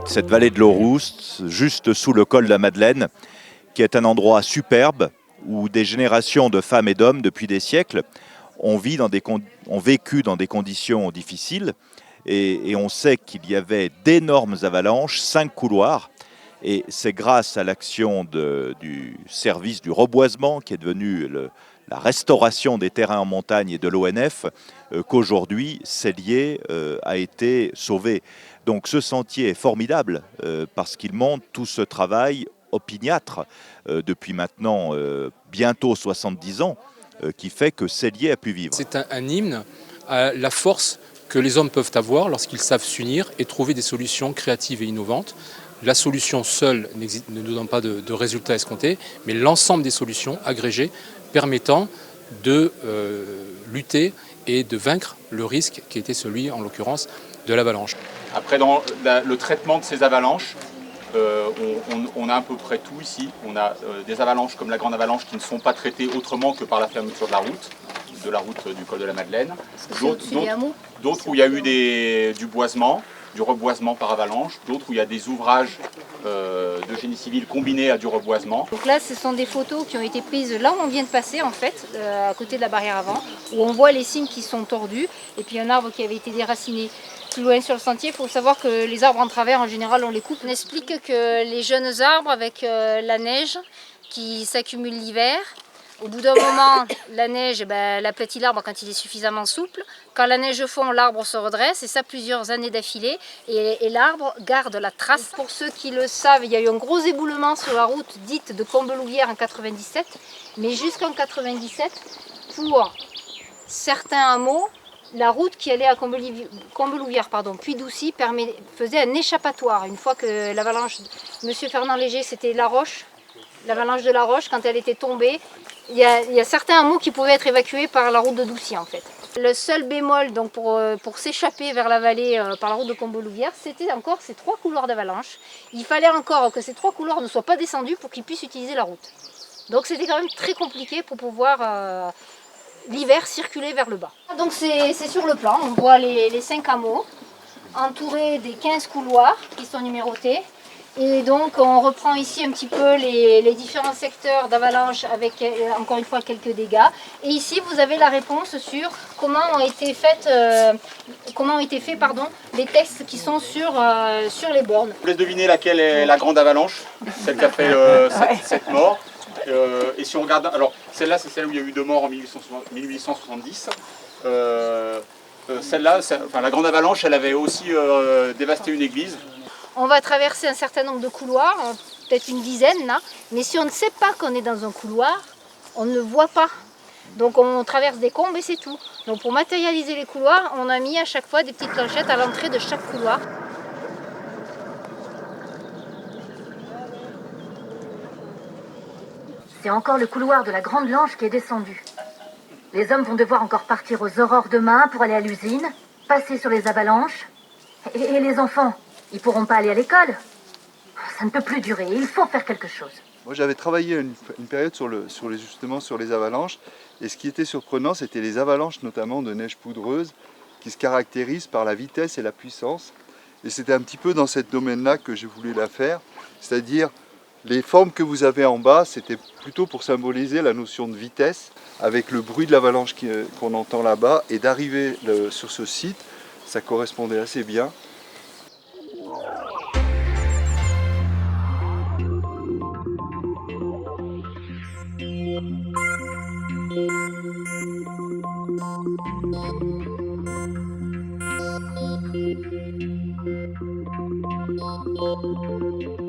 cette vallée de l'Aurouste, juste sous le col de la Madeleine, qui est un endroit superbe où des générations de femmes et d'hommes depuis des siècles ont vécu dans des conditions difficiles. Et on sait qu'il y avait d'énormes avalanches, 5 couloirs. Et c'est grâce à l'action du service du reboisement, qui est devenu la restauration des terrains en montagne et de l'ONF, qu'aujourd'hui Cellier a été sauvé. Donc ce sentier est formidable parce qu'il montre tout ce travail opiniâtre depuis maintenant bientôt 70 ans qui fait que Cellier a pu vivre. C'est un hymne à la force que les hommes peuvent avoir lorsqu'ils savent s'unir et trouver des solutions créatives et innovantes. La solution seule ne nous donne pas de résultats escomptés, mais l'ensemble des solutions agrégées permettant de lutter et de vaincre le risque qui était celui, en l'occurrence, de l'avalanche. Après, dans le traitement de ces avalanches, on a à peu près tout ici. On a des avalanches comme la grande avalanche qui ne sont pas traitées autrement que par la fermeture de la route du col de la Madeleine. D'autres où il y a eu du boisement, du reboisement par avalanche, d'autres où il y a des ouvrages de génie civil combinés à du reboisement. Donc là, ce sont des photos qui ont été prises là où on vient de passer, en fait, à côté de la barrière avant, où on voit les signes qui sont tordus, et puis un arbre qui avait été déraciné. Plus loin sur le sentier, il faut savoir que les arbres en travers, en général, on les coupe. On explique que les jeunes arbres, avec la neige qui s'accumule l'hiver, au bout d'un moment, la neige aplatit l'arbre quand il est suffisamment souple. Quand la neige fond, l'arbre se redresse, et ça plusieurs années d'affilée, et l'arbre garde la trace. Pour ceux qui le savent, il y a eu un gros éboulement sur la route dite de Combelouvière en 97, mais jusqu'en 97, pour certains hameaux, la route qui allait à Combelouvière, puis Doucy, faisait un échappatoire. Une fois que l'avalanche, Monsieur Fernand Léger, c'était La Roche, l'avalanche de La Roche, quand elle était tombée, il y a certains hameaux qui pouvaient être évacués par la route de Doucy en fait. Le seul bémol donc, pour s'échapper vers la vallée par la route de Combelouvière, c'était encore ces 3 couloirs d'avalanche. Il fallait encore que ces 3 couloirs ne soient pas descendus pour qu'ils puissent utiliser la route. Donc c'était quand même très compliqué pour pouvoir l'hiver circuler vers le bas. Donc c'est sur le plan, on voit les 5 hameaux entourés des 15 couloirs qui sont numérotés. Et donc on reprend ici un petit peu les différents secteurs d'avalanche avec encore une fois quelques dégâts. Et ici vous avez la réponse sur comment ont été faits les textes qui sont sur les bornes. Je vous laisse deviner laquelle est la grande avalanche, celle qui a fait 7 morts. Et si on regarde, alors celle-là c'est celle où il y a eu 2 morts en 1870. Celle-là, la grande avalanche, elle avait aussi dévasté une église. On va traverser un certain nombre de couloirs, peut-être une dizaine là, mais si on ne sait pas qu'on est dans un couloir, on ne voit pas. Donc on traverse des combes et c'est tout. Donc pour matérialiser les couloirs, on a mis à chaque fois des petites planchettes à l'entrée de chaque couloir. C'est encore le couloir de la Grande Lanche qui est descendu. Les hommes vont devoir encore partir aux aurores demain pour aller à l'usine, passer sur les avalanches. Et les enfants, ils pourront pas aller à l'école. Ça ne peut plus durer, il faut faire quelque chose. Moi j'avais travaillé une période justement sur les avalanches, et ce qui était surprenant, c'était les avalanches notamment de neige poudreuse, qui se caractérisent par la vitesse et la puissance. Et c'était un petit peu dans ce domaine-là que je voulais la faire, c'est-à-dire les formes que vous avez en bas, c'était plutôt pour symboliser la notion de vitesse, avec le bruit de l'avalanche qu'on entend là-bas, et d'arriver sur ce site, ça correspondait assez bien. Thank you.